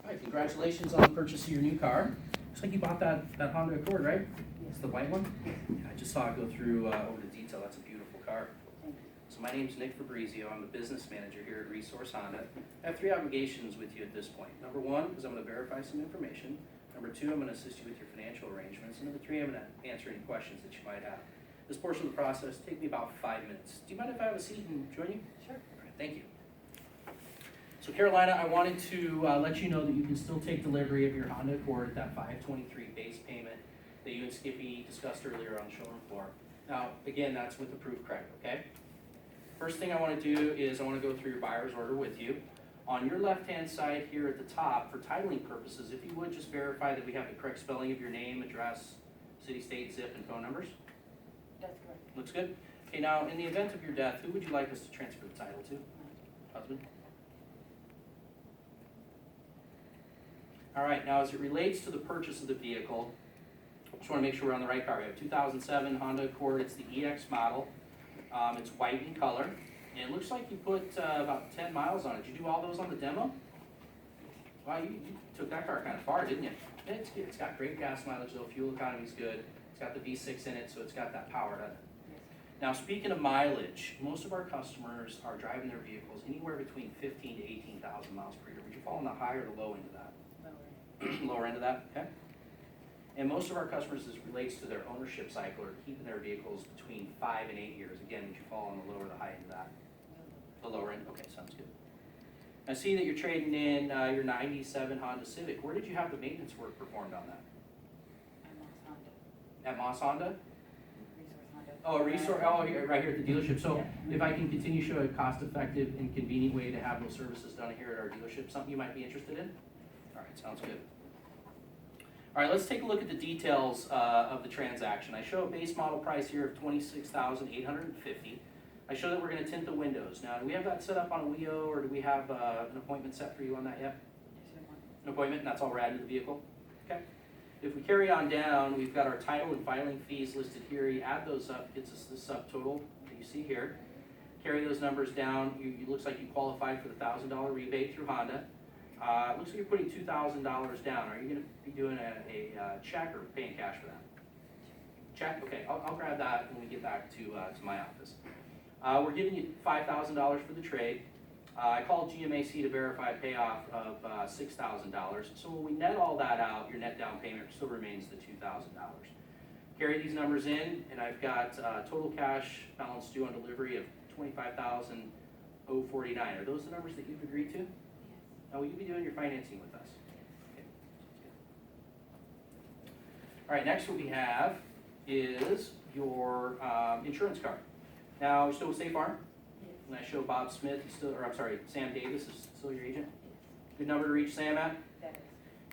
All right, congratulations on the purchase of your new car. Looks like you bought that Honda Accord, right? It's the white one? Yeah, I just saw it go through over the detail. That's a beautiful car. So my name's Nick Fabrizio. I'm the business manager here at Resource Honda. I have three obligations with you at this point. Number one is I'm going to verify some information. Number two, I'm going to assist you with your financial arrangements. And number three, I'm going to answer any questions that you might have. This portion of the process will take me about 5 minutes. Do you mind if I have a seat and join you? Sure. All right, thank you. So Carolina, I wanted to let you know that you can still take delivery of your Honda Accord at that $523 base payment that you and Skippy discussed earlier on the showroom floor. Now, again, that's with approved credit, okay? First thing I want to do is I want to go through your buyer's order with you. On your left-hand side here at the top, for titling purposes, if you would just verify that we have the correct spelling of your name, address, city, state, zip, and phone numbers. That's correct. Looks good. Okay, now, in the event of your death, who would you like us to transfer the title to? Husband? All right, now as it relates to the purchase of the vehicle, I just want to make sure we're on the right car. We have a 2007 Honda Accord. It's the EX model. It's white in color. And it looks like you put about 10 miles on it. Did you do all those on the demo? Wow, you took that car kind of far, didn't you? It's got great gas mileage, though. Fuel economy's good. It's got the V6 in it, so it's got that power, doesn't it? Yes. Now, speaking of mileage, most of our customers are driving their vehicles anywhere between 15 to 18,000 miles per year. Would you fall on the high or the low end of that? Lower end of that, okay? And most of our customers, as it relates to their ownership cycle, are keeping their vehicles between 5 and 8 years. Again, would you fall on the lower or the high end of that? The lower end, okay, sounds good. I see that you're trading in your 97 Honda Civic. Where did you have the maintenance work performed on that? At Moss Honda? Oh, a resource, right here at the dealership. So if I can continue to show a cost-effective and convenient way to have those services done here at our dealership, something you might be interested in? All right, sounds good. All right, let's take a look at the details of the transaction. I show a base model price here of $26,850. I show that we're going to tint the windows. Now, do we have that set up on a WIO, or do we have an appointment set for you on that yet? An appointment, and that's all we're adding to the vehicle? Okay. If we carry on down, we've got our title and filing fees listed here. You add those up, gets us the subtotal that you see here. Carry those numbers down. It looks like you qualified for the $1,000 rebate through Honda. It looks like you're putting $2,000 down. Are you going to be doing a check or paying cash for that? Check? Okay, I'll grab that when we get back to my office. We're giving you $5,000 for the trade. I called GMAC to verify a payoff of $6,000. So when we net all that out, your net down payment still remains the $2,000. Carry these numbers in, and I've got total cash balance due on delivery of $25,049. Are those the numbers that you've agreed to? Now, will you be doing your financing with us? Okay. All right, next what we have is your insurance card. Now, you're still with State Farm? Yes. And I show Bob Smith, Sam Davis is still your agent? Good number to reach Sam at? That is.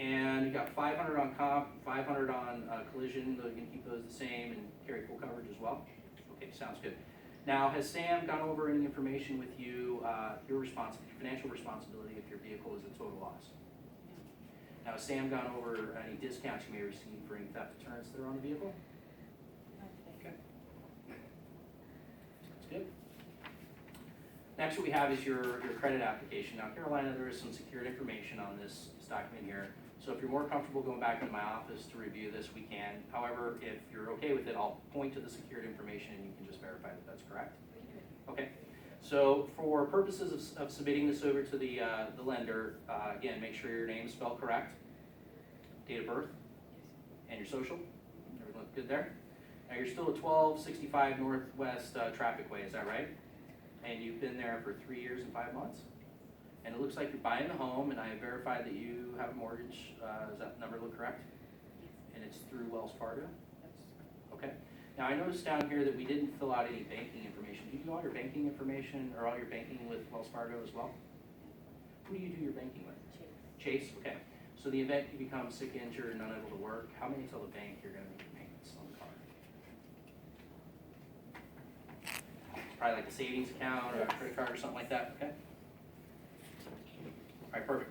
And you got 500 on comp, 500 on collision. You're going to keep those the same and carry full coverage as well? Okay, sounds good. Now, has Sam gone over any information with you, your financial responsibility if your vehicle is a total loss? Now, has Sam gone over any discounts you may receive for any theft deterrents that are on the vehicle? Okay. Sounds good. Next, what we have is your credit application. Now, Carolina, there is some secured information on this document here. So if you're more comfortable going back into my office to review this, we can. However, if you're okay with it, I'll point to the secured information and you can just verify that that's correct. Okay. So for purposes of submitting this over to the lender, again, make sure your name is spelled correct, date of birth, and your social. Everything look good there? Now you're still at 1265 Northwest Traffic Way, is that right? And you've been there for 3 years and 5 months? And it looks like you're buying the home, and I verified that you have a mortgage. Does that number look correct? Yes. And it's through Wells Fargo? Okay. Now, I noticed down here that we didn't fill out any banking information. Do you do all your banking information or all your banking with Wells Fargo as well? Who do you do your banking with? Chase? Okay. So the event you become sick, injured, and unable to work, how many tell the bank you're going to make payments on the card? Probably like a savings account or a credit card or something like that, okay? All right, perfect.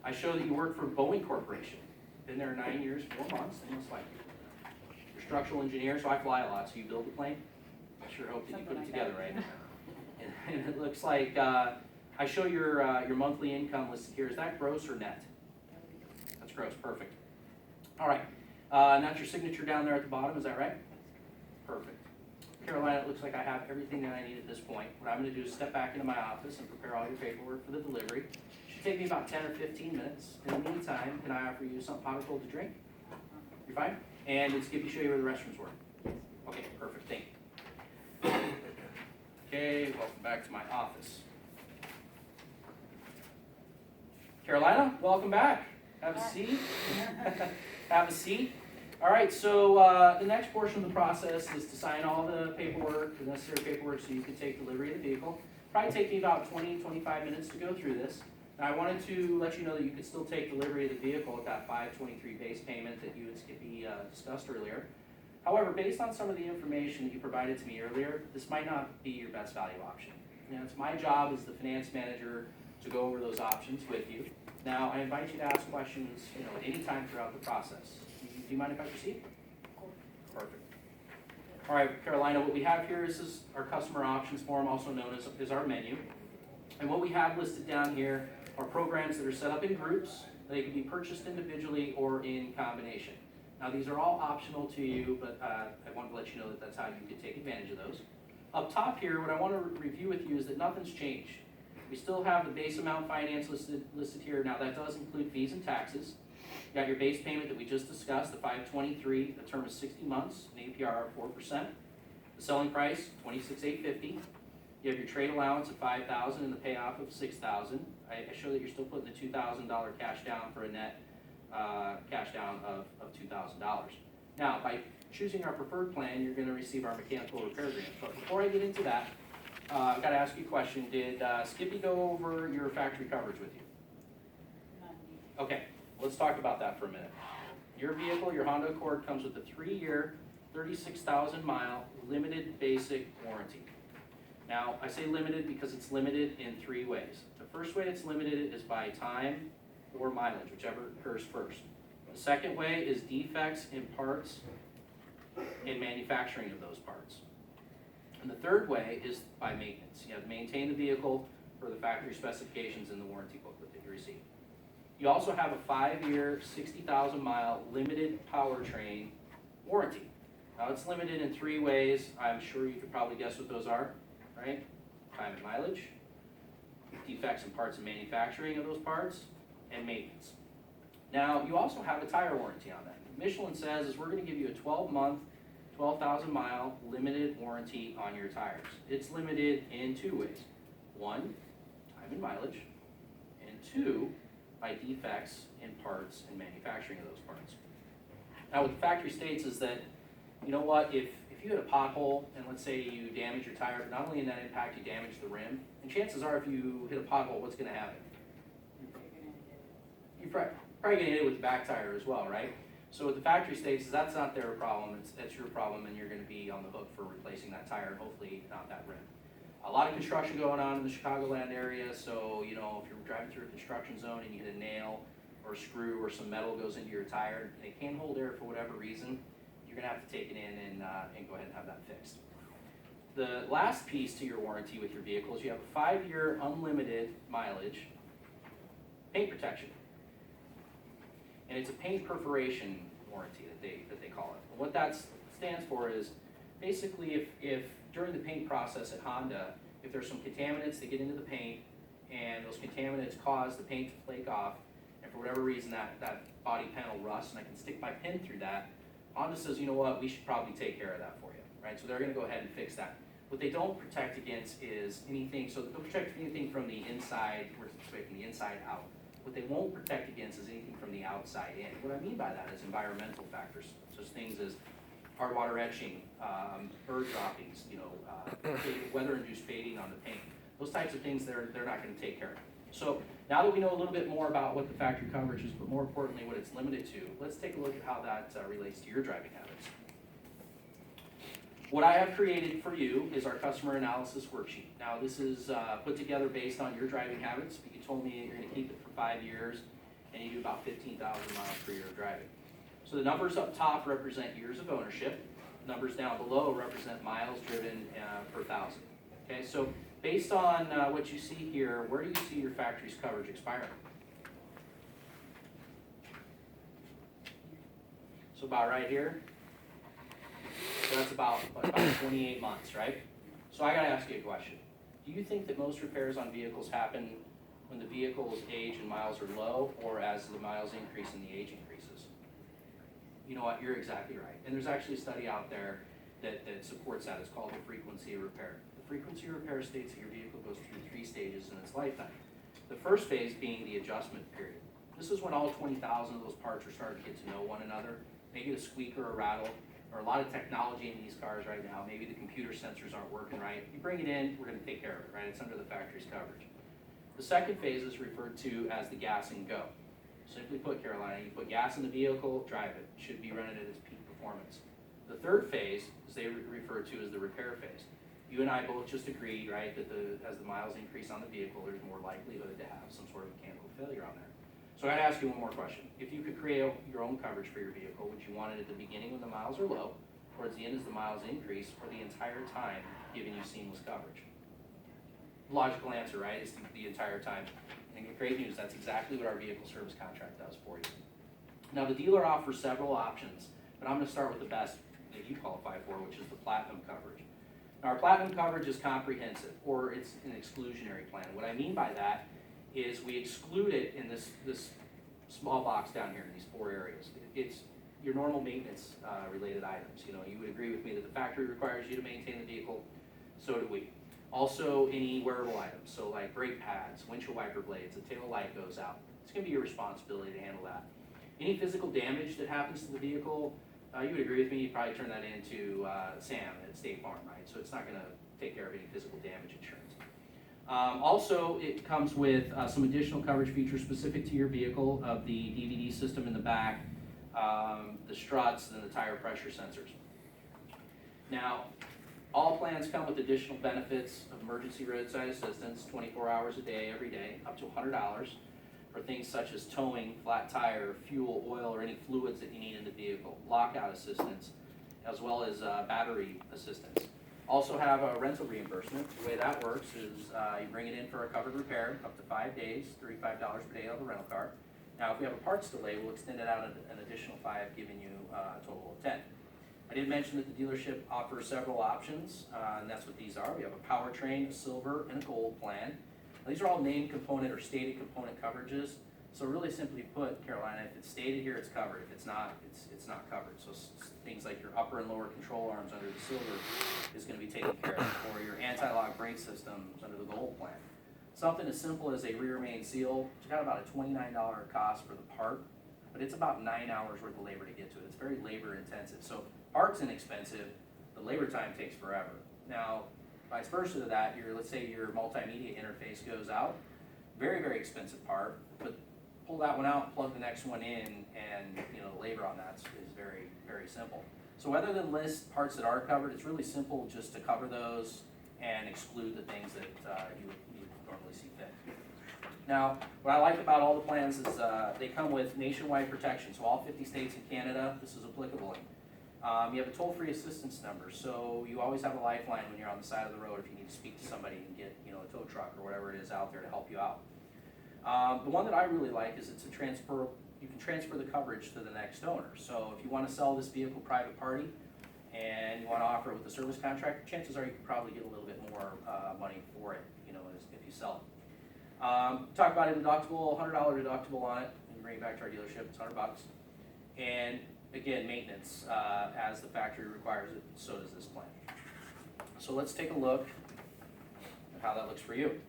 I show that you work for Boeing Corporation. Been there 9 years, 4 months, they must like you. You're a structural engineer, so I fly a lot, so you build the plane? I sure hope that you put it together right. And it looks like, I show your monthly income listed here. Is that gross or net? gross, perfect. All right, and that's your signature down there at the bottom, is that right? Perfect. Carolina, it looks like I have everything that I need at this point. What I'm gonna do is step back into my office and prepare all your paperwork for the delivery. Should take me about 10 or 15 minutes. In the meantime, can I offer you something hot or cold to drink? You're fine? And let's show you where the restrooms were. Okay, perfect, thank you. Okay, welcome back to my office. Carolina, welcome back. Have a seat. Have a seat. All right, so the next portion of the process is to sign all the paperwork, the necessary paperwork, so you can take delivery of the vehicle. Probably take me about 20-25 minutes to go through this. Now, I wanted to let you know that you could still take delivery of the vehicle at that $523 base payment that you and Skippy discussed earlier. However, based on some of the information that you provided to me earlier, this might not be your best value option. Now, it's my job as the finance manager to go over those options with you. Now, I invite you to ask questions, at any time throughout the process. Do you mind if I proceed? Perfect. All right, Carolina, what we have here is our customer options form, also known as our menu. And what we have listed down here are programs that are set up in groups. They can be purchased individually or in combination. Now, these are all optional to you, but I wanted to let you know that that's how you can take advantage of those. Up top here, what I want to review with you is that nothing's changed. We still have the base amount finance listed here. Now, that does include fees and taxes. You got your base payment that we just discussed, the $523, the term is 60 months, an APR of 4%. The selling price, $26,850. You have your trade allowance of $5,000 and the payoff of $6,000. I show that you're still putting the $2,000 cash down for a net cash down of $2,000. Now, by choosing our preferred plan, you're going to receive our mechanical repair agreement. But before I get into that, I've got to ask you a question. Did Skippy go over your factory coverage with you? Okay, let's talk about that for a minute. Your vehicle, your Honda Accord, comes with a 3-year, 36,000 mile limited basic warranty. Now, I say limited because it's limited in 3 ways. The first way it's limited is by time or mileage, whichever occurs first. The second way is defects in parts and manufacturing of those parts. And the third way is by maintenance. You have to maintain the vehicle for the factory specifications in the warranty booklet that you receive. You also have a 5-year, 60,000 mile limited powertrain warranty. Now, it's limited in 3 ways. I'm sure you could probably guess what those are. Right? Time and mileage, defects in parts and manufacturing of those parts, and maintenance. Now, you also have a tire warranty on that. Michelin says is we're going to give you a 12-month, 12,000 mile limited warranty on your tires. It's limited in 2 ways. 1, time and mileage, and 2, by defects in parts and manufacturing of those parts. Now, what the factory states is that, you know what, if you hit a pothole and let's say you damage your tire, but not only in that impact you damage the rim, and chances are if you hit a pothole, what's going to happen? You're probably going to hit it with the back tire as well, right? So what the factory states is that's not their problem, that's your problem, and you're going to be on the hook for replacing that tire and hopefully not that rim. A lot of construction going on in the Chicagoland area, so if you're driving through a construction zone and you hit a nail or a screw or some metal goes into your tire and it can't hold air for whatever reason, you're going to have to take it in and go ahead and have that fixed. The last piece to your warranty with your vehicle is you have a 5-year unlimited mileage paint protection. And it's a paint perforation warranty that they call it. And what that stands for is basically if during the paint process at Honda, if there's some contaminants that get into the paint and those contaminants cause the paint to flake off, and for whatever reason that body panel rusts and I can stick my pin through that, Honda says, you know what, we should probably take care of that for you, right? So they're going to go ahead and fix that. What they don't protect against is anything, so they'll protect anything from the inside, from the inside out. What they won't protect against is anything from the outside in. What I mean by that is environmental factors, such things as hard water etching, bird droppings, weather-induced fading on the paint. Those types of things they're not going to take care of. So now that we know a little bit more about what the factory coverage is, but more importantly what it's limited to, let's take a look at how that relates to your driving habits. What I have created for you is our customer analysis worksheet. Now this is put together based on your driving habits. You told me you're going to keep it for 5 years and you do about 15,000 miles per year of driving. So the numbers up top represent years of ownership. Numbers down below represent miles driven per thousand. Okay, so based on what you see here, where do you see your factory's coverage expiring? about right here. So that's about 28 months, right? So I gotta ask you a question. Do you think that most repairs on vehicles happen when the vehicle's age and miles are low, or as the miles increase and the age increases? You know what, you're exactly right. And there's actually a study out there that supports that. It's called the frequency of repair. The frequency of repair states that your vehicle goes through 3 stages in its lifetime. The first phase being the adjustment period. This is when all 20,000 of those parts are starting to get to know one another. Maybe a squeak or a rattle, or a lot of technology in these cars right now. Maybe the computer sensors aren't working right. You bring it in, we're gonna take care of it, right? It's under the factory's coverage. The second phase is referred to as the gas and go. Simply put, Carolina, you put gas in the vehicle, drive it. It should be running at its peak performance. The third phase is they refer to as the repair phase. You and I both just agreed, right, that as the miles increase on the vehicle, there's more likelihood to have some sort of mechanical failure on there. So I gotta ask you one more question. If you could create your own coverage for your vehicle, would you want it at the beginning when the miles are low, towards the end as the miles increase, or the entire time giving you seamless coverage? Logical answer, right, is the entire time. And great news, that's exactly what our vehicle service contract does for you. Now the dealer offers several options, but I'm gonna start with the best that you qualify for, which is the platinum coverage. Now our platinum coverage is comprehensive, or it's an exclusionary plan. What I mean by that is we exclude it in this small box down here in these 4 areas. It's your normal maintenance related items. You know, you would agree with me that the factory requires you to maintain the vehicle, so do we. Also any wearable items, so like brake pads, windshield wiper blades, the tail light goes out. It's gonna be your responsibility to handle that. Any physical damage that happens to the vehicle, you would agree with me, you'd probably turn that into Sam at State Farm, right? So it's not gonna take care of any physical damage insurance. Also, it comes with some additional coverage features specific to your vehicle of the DVD system in the back, the struts, and the tire pressure sensors. Now, all plans come with additional benefits of emergency roadside assistance, 24 hours a day, every day, up to $100 for things such as towing, flat tire, fuel, oil, or any fluids that you need in the vehicle, lockout assistance, as well as battery assistance. Also have a rental reimbursement. The way that works is you bring it in for a covered repair, up to 5 days, $35 per day on the rental car. Now, if we have a parts delay, we'll extend it out an additional 5, giving you a total of 10. I did mention that the dealership offers several options, and that's what these are. We have a powertrain, a silver, and a gold plan. Now, these are all named component or stated component coverages. So really simply put, Carolina, if it's stated here, it's covered. If it's not, it's not covered. So things like your upper and lower control arms under the silver is going to be taken care of, or your anti-lock brake systems under the gold plan. Something as simple as a rear main seal, it's got about a $29 cost for the part, but it's about 9 hours worth of labor to get to it. It's very labor intensive. So part's inexpensive, the labor time takes forever. Now, vice versa to that, let's say your multimedia interface goes out, very, very expensive part, but pull that one out, plug the next one in, and the labor on that is very, very simple. So rather than list parts that are covered, it's really simple just to cover those and exclude the things that you would normally see fit. Now, what I like about all the plans is they come with nationwide protection, so all 50 states and Canada, this is applicable in. You have a toll-free assistance number, so you always have a lifeline when you're on the side of the road if you need to speak to somebody and get a tow truck or whatever it is out there to help you out. The one that I really like is you can transfer the coverage to the next owner. So if you want to sell this vehicle private party and you want to offer it with a service contract, chances are you can probably get a little bit more money for it, if you sell it. Talk about a deductible, $100 deductible on it. You can bring it back to our dealership, it's $100. And again, maintenance, as the factory requires it, so does this plan. So let's take a look at how that looks for you.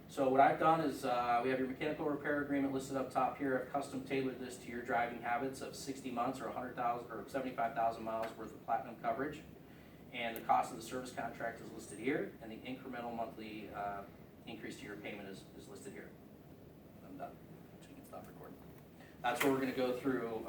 So what I've done is we have your mechanical repair agreement listed up top here. I've custom tailored this to your driving habits of 60 months or 100,000 or 75,000 miles worth of platinum coverage. And the cost of the service contract is listed here, and the incremental monthly increase to your payment is listed here. I'm done, so you can stop recording. That's where we're going to go through